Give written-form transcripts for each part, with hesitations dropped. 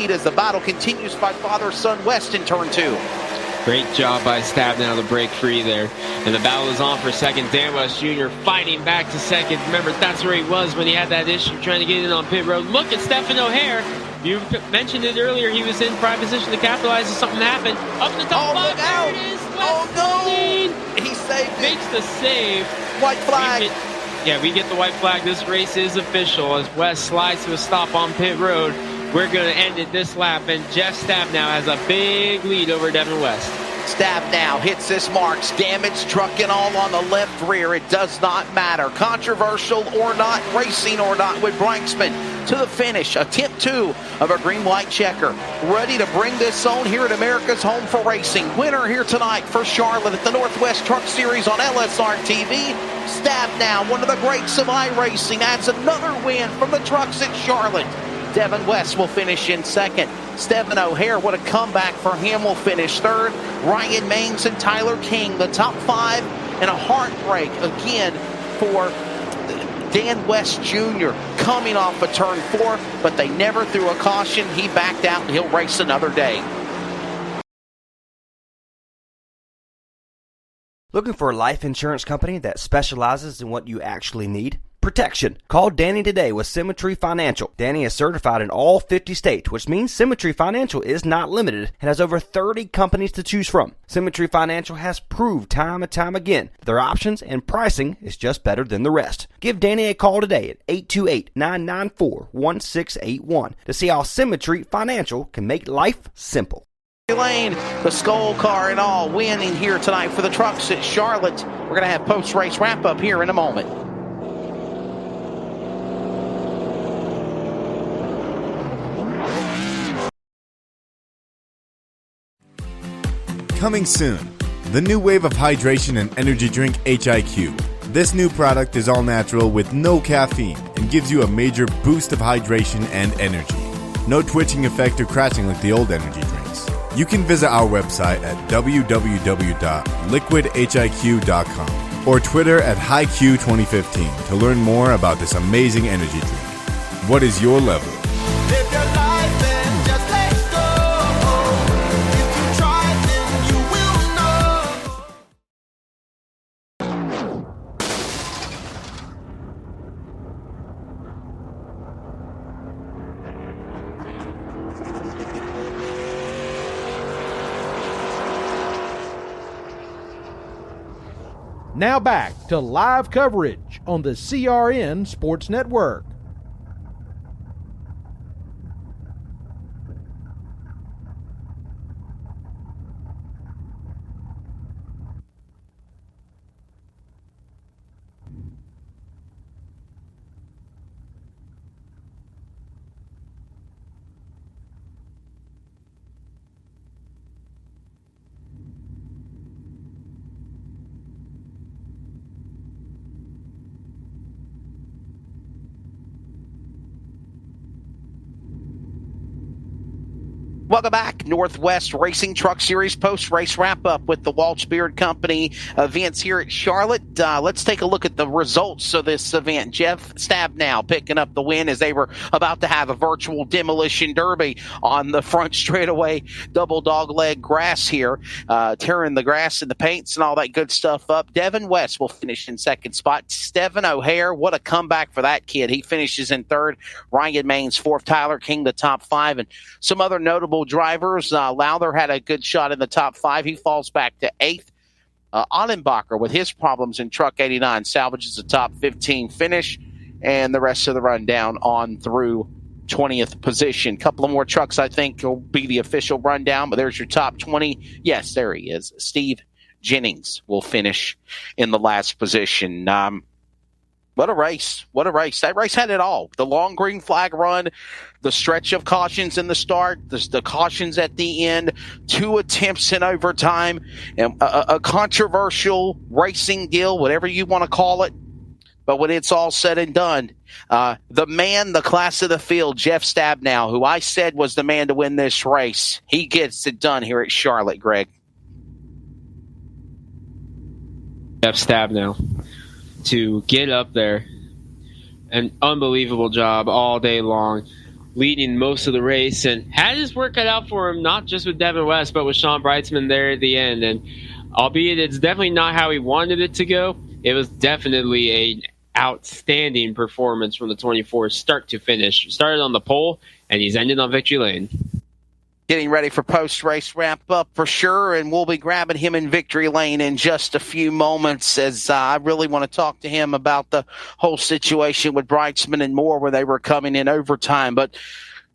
lead as the battle continues by father-son West in turn 2. Great job by Stabnow to break free there. And the battle is on for second. Dan West Jr. fighting back to second. Remember, that's where he was when he had that issue trying to get in on pit road. Look at Stephen O'Hare. You mentioned it earlier. He was in prime position to capitalize if something happened. Up in the top five. There it is. West no! He saved it. Makes the save. White flag. We get the white flag. This race is official as West slides to a stop on pit road. We're going to end it this lap, and Jeff Stabnow has a big lead over Devin West. Stabnow hits this marks. Damaged truck and all on the left rear. It does not matter. Controversial or not, racing or not, with Brinksman to the finish. Attempt 2 of a green-white checker. Ready to bring this on here at America's Home for Racing. Winner here tonight for Charlotte at the Northwest Truck Series on LSR TV. Stabnow, one of the greats of iRacing, adds another win from the trucks at Charlotte. Devin West will finish in second. Stephen O'Hare, what a comeback for him, will finish third. Ryan Maines and Tyler King, the top 5, and a heartbreak again for Dan West Jr. coming off of turn 4, but they never threw a caution. He backed out, and he'll race another day. Looking for a life insurance company that specializes in what you actually need? Protection. Call Danny today with Symmetry Financial. Danny is certified in all 50 states, which means Symmetry Financial is not limited and has over 30 companies to choose from. Symmetry Financial has proved time and time again that their options and pricing is just better than the rest. Give Danny a call today at 828-994-1681 to see how Symmetry Financial can make life simple. Lane, the Skull Car and all, winning here tonight for the trucks at Charlotte. We're going to have post-race wrap-up here in a moment. Coming soon, the new wave of hydration and energy drink HIQ. This new product is all natural with no caffeine and gives you a major boost of hydration and energy. No twitching effect or crashing like the old energy drinks. You can visit our website at www.liquidhiq.com or Twitter at HiQ2015 to learn more about this amazing energy drink. What is your level? Live your life and just let go. If you try, then you will know. Now back to live coverage on the CRN Sports Network. Welcome back. Northwest Racing Truck Series post-race wrap-up with the Walsh Beard Company events here at Charlotte. Let's take a look at the results of this event. Jeff Stabnow picking up the win as they were about to have a virtual demolition derby on the front straightaway double dog leg grass here, tearing the grass and the paints and all that good stuff up. Devin West will finish in second spot. Stephen O'Hare, what a comeback for that kid. He finishes in third. Ryan Maines fourth. Tyler King the top 5. And some other notable drivers. Lowther had a good shot in the top 5. He falls back to 8th. Ottenbacher, with his problems in truck 89, salvages the top 15 finish, and the rest of the rundown on through 20th position. Couple of more trucks, I think, will be the official rundown, but there's your top 20. Yes, there he is. Steve Jennings will finish in the last position. What a race. What a race. That race had it all. The long green flag run, the stretch of cautions in the start, the cautions at the end, 2 attempts in overtime, and a controversial racing deal, whatever you want to call it. But when it's all said and done, the man, the class of the field, Jeff Stabnow, who I said was the man to win this race, he gets it done here at Charlotte, Greg. Jeff Stabnow to get up there. An unbelievable job all day long. leading most of the race and had his work cut out for him, not just with Devin West, but with Sean Breitzman there at the end. And albeit it's definitely not how he wanted it to go, it was definitely an outstanding performance from the 24 start to finish. Started on the pole, and he's ended on victory lane. Getting ready for post-race wrap-up for sure, and we'll be grabbing him in victory lane in just a few moments as I really want to talk to him about the whole situation with Breitzman and more where they were coming in overtime. But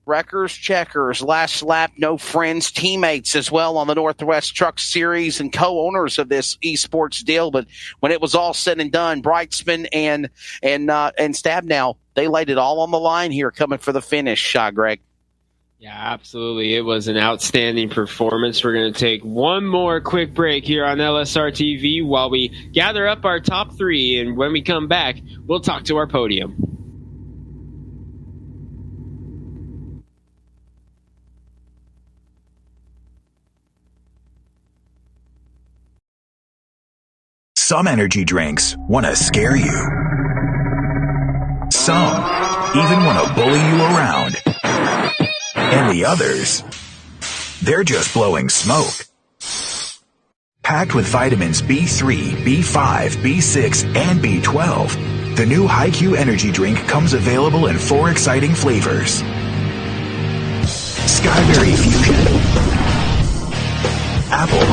wreckers, checkers, last lap, no friends, teammates as well on the Northwest Truck Series and co-owners of this eSports deal. But when it was all said and done, Breitzman and Stabnow, they laid it all on the line here coming for the finish, Greg. Yeah, absolutely. It was an outstanding performance. We're going to take one more quick break here on LSR TV while we gather up our top three. And when we come back, we'll talk to our podium. Some energy drinks want to scare you. Some even want to bully you around. And the others, they're just blowing smoke. Packed with vitamins B3, B5, B6, and B12, the new HiQ energy drink comes available in 4 exciting flavors. Skyberry Fusion, Apple,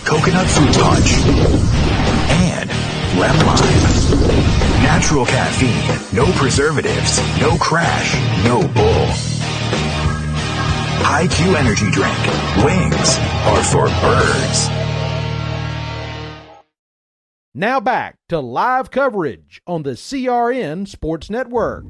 Coconut Fruit Punch, and Lemon Lime. Natural caffeine, no preservatives, no crash, no bull. HiQ energy drink. Wings are for birds. Now back to live coverage on the CRN Sports Network.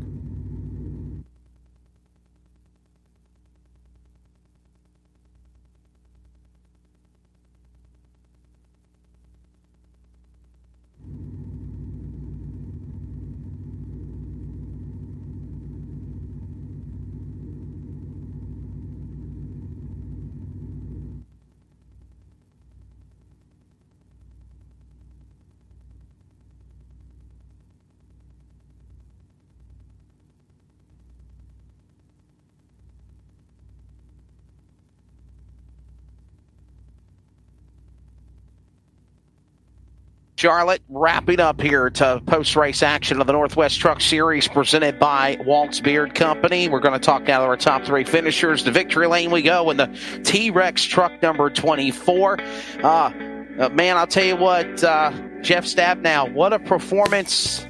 Charlotte, wrapping up here to post-race action of the Northwest Truck Series presented by Walt's Beard Company. We're going to talk now to our top 3 finishers. The victory lane we go in the T-Rex truck number 24. Man, I'll tell you what, Jeff Stabnow, what a performance.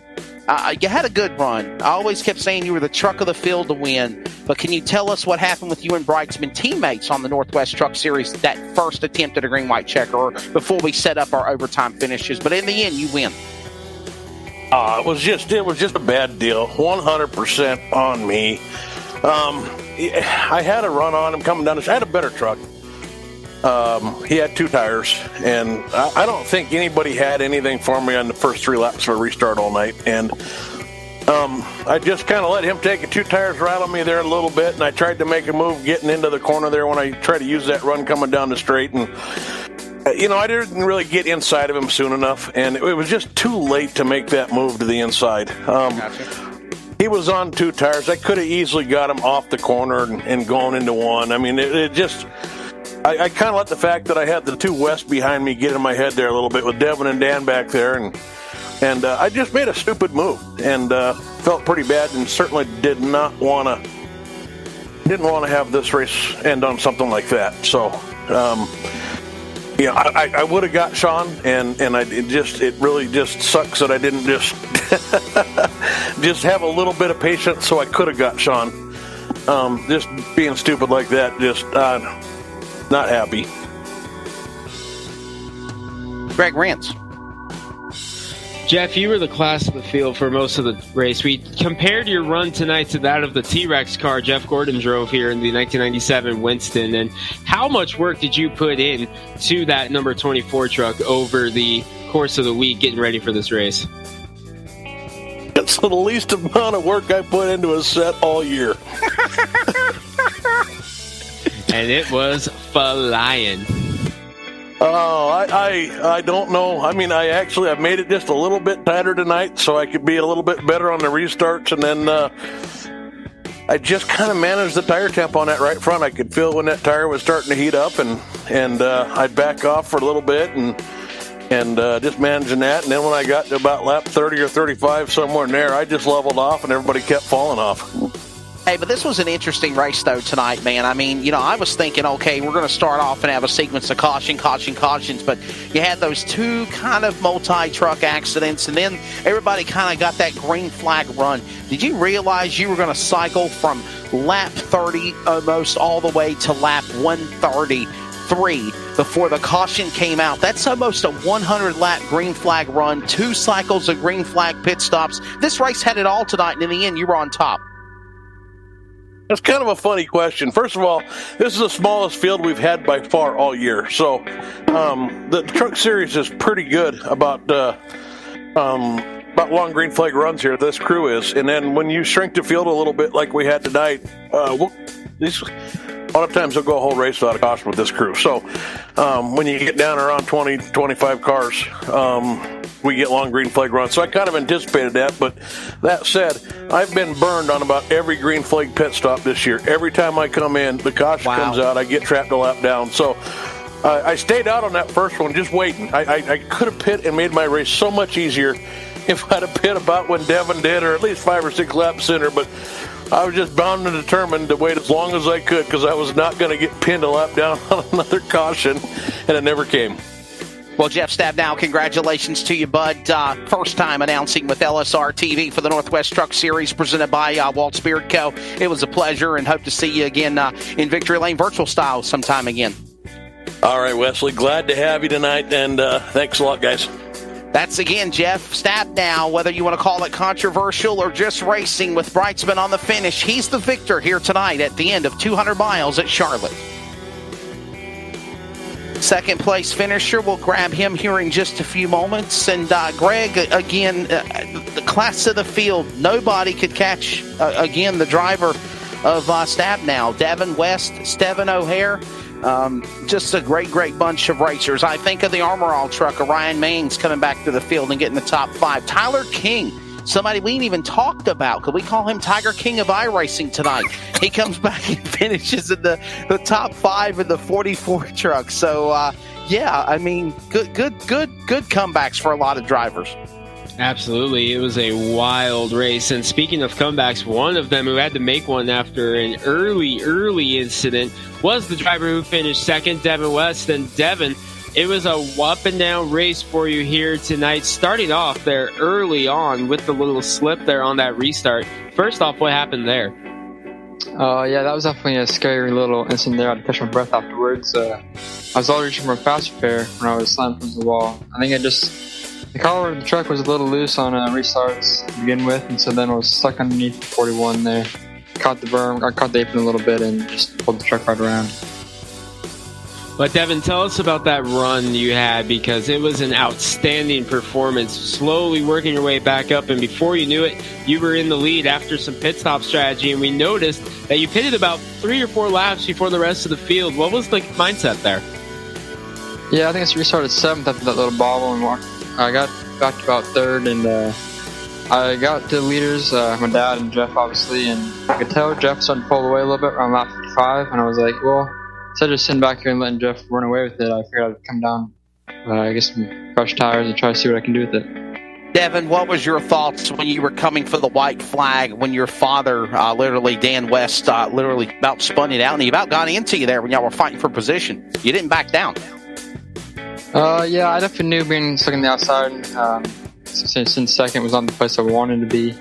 You had a good run. I always kept saying you were the truck of the field to win. But can you tell us what happened with you and Breitzman teammates on the Northwest Truck Series, that first attempt at a green-white checker, before we set up our overtime finishes? But in the end, you win. It was just a bad deal. 100% on me. I had a run on him coming down. I had a better truck. He had 2 tires, and I don't think anybody had anything for me on the first 3 laps for a restart all night. And I just kind of let him take 2 tires right on me there a little bit, and I tried to make a move getting into the corner there when I tried to use that run coming down the straight. And, I didn't really get inside of him soon enough, and it was just too late to make that move to the inside. Gotcha. He was on 2 tires. I could have easily got him off the corner and going into one. I mean, it just... I kind of let the fact that I had the 2 West behind me get in my head there a little bit with Devin and Dan back there, and I just made a stupid move and felt pretty bad, and certainly didn't want to have this race end on something like that. So, I would have got Sean, and it really just sucks that I didn't just just have a little bit of patience, so I could have got Sean. Just being stupid like that, just. Not happy. Greg Rance. Jeff, you were the class of the field for most of the race. We compared your run tonight to that of the T-Rex car Jeff Gordon drove here in the 1997 Winston. And how much work did you put in to that number 24 truck over the course of the week getting ready for this race? It's the least amount of work I put into a set all year. And it was flying. Oh, I don't know. I mean, I've made it just a little bit tighter tonight so I could be a little bit better on the restarts. And then I just kind of managed the tire temp on that right front. I could feel when that tire was starting to heat up, and I'd back off for a little bit and just managing that. And then when I got to about lap 30 or 35, somewhere in there, I just leveled off, and everybody kept falling off. Hey, but this was an interesting race, though, tonight, man. I mean, I was thinking, okay, we're going to start off and have a sequence of cautions, but you had those two kind of multi-truck accidents, and then everybody kind of got that green flag run. Did you realize you were going to cycle from lap 30 almost all the way to lap 133 before the caution came out? That's almost a 100-lap green flag run, 2 cycles of green flag pit stops. This race had it all tonight, and in the end, you were on top. That's kind of a funny question. First of all, this is the smallest field we've had by far all year. So the truck series is pretty good about long green flag runs here. This crew is. And then when you shrink the field a little bit like we had tonight, a lot of times they'll go a whole race without a caution with this crew. So when you get down around 20, 25 cars, we get long green flag runs. So I kind of anticipated that. But that said, I've been burned on about every green flag pit stop this year. Every time I come in, the caution comes out, I get trapped a lap down. So I stayed out on that first one, just waiting. I could have pit and made my race so much easier if I'd have pit about when Devin did, or at least 5 or 6 laps sooner. But I was just bound and determined to wait as long as I could, because I was not going to get pinned a lap down on another caution, and it never came. Well, Jeff Stabnow, congratulations to you, bud. First time announcing with LSR TV for the Northwest Truck Series presented by Waltz Beard Co. It was a pleasure, and hope to see you again in Victory Lane virtual style sometime again. All right, Wesley. Glad to have you tonight, and thanks a lot, guys. That's, again, Jeff Stabnow. Whether you want to call it controversial or just racing with Brightsman on the finish, he's the victor here tonight at the end of 200 miles at Charlotte. Second place finisher, we'll grab him here in just a few moments. And Greg, again, the class of the field, nobody could catch, again, the driver of Stabnow. Devin West, Stephen O'Hare, just a great bunch of racers. I think of the Armor All truck, Ryan Maines coming back to the field and getting the top 5. Tyler King, somebody we ain't even talked about. Could we call him Tiger King of iRacing tonight? He comes back and finishes in the top 5 in the 44 truck. So, yeah, I mean, good comebacks for a lot of drivers. Absolutely. It was a wild race. And speaking of comebacks, one of them who had to make one after an early incident was the driver who finished second, Devin West. And Devin, it was a up-and-down race for you here tonight, starting off there early on with the little slip there on that restart. First off, what happened there? Yeah, that was definitely a scary little incident there. I had to catch my breath afterwards. I was already reaching for a fast repair when I was slammed from the wall. I think the collar of the truck was a little loose on restarts to begin with, and so then I was stuck underneath the 41 there. Caught the berm, I caught the apron a little bit, and just pulled the truck right around. But Devin, tell us about that run you had, because it was an outstanding performance, slowly working your way back up, and before you knew it, you were in the lead after some pit stop strategy, and we noticed that you pitted about 3 or 4 laps before the rest of the field. What was the mindset there? Yeah, I think I restarted 7th after that little bobble, and I got back to about 3rd, and I got to the leaders, my dad and Jeff, obviously, and I could tell Jeff started to pull away a little bit around lap 55, and I was like, well, instead of just sitting back here and letting Jeff run away with it, I figured I'd come down, get some fresh tires and try to see what I can do with it. Devin, what was your thoughts when you were coming for the white flag, when your father, literally Dan West, literally about spun it out, and he about got into you there when y'all were fighting for position? You didn't back down. Yeah, I definitely knew being stuck on the outside since second was not the place I wanted to be.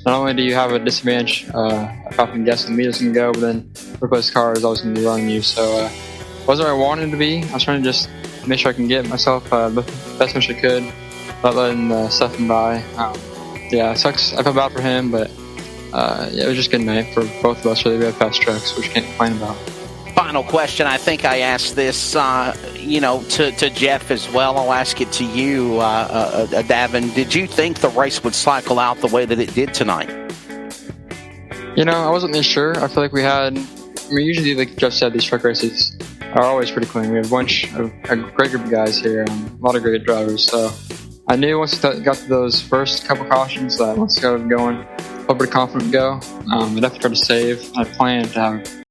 Not only do you have a disadvantage, I often guess the leader's going to go, but then first place car is always going to be running you. So it wasn't where I wanted to be. I was trying to just make sure I can get myself the best finish I could, not letting Stephen by. Yeah, it sucks. I felt bad for him, but yeah, it was just a good night for both of us. Really, we had fast trucks, which you can't complain about. Final question. I think I asked this, to Jeff as well. I'll ask it to you, Davin. Did you think the race would cycle out the way that it did tonight? I wasn't really sure. I feel like usually, like Jeff said, these truck races are always pretty clean. We have a great group of guys here, a lot of great drivers. So I knew once we got to those first couple cautions that once I got going, hopefully felt pretty confident to go. I definitely tried to save. I planned to have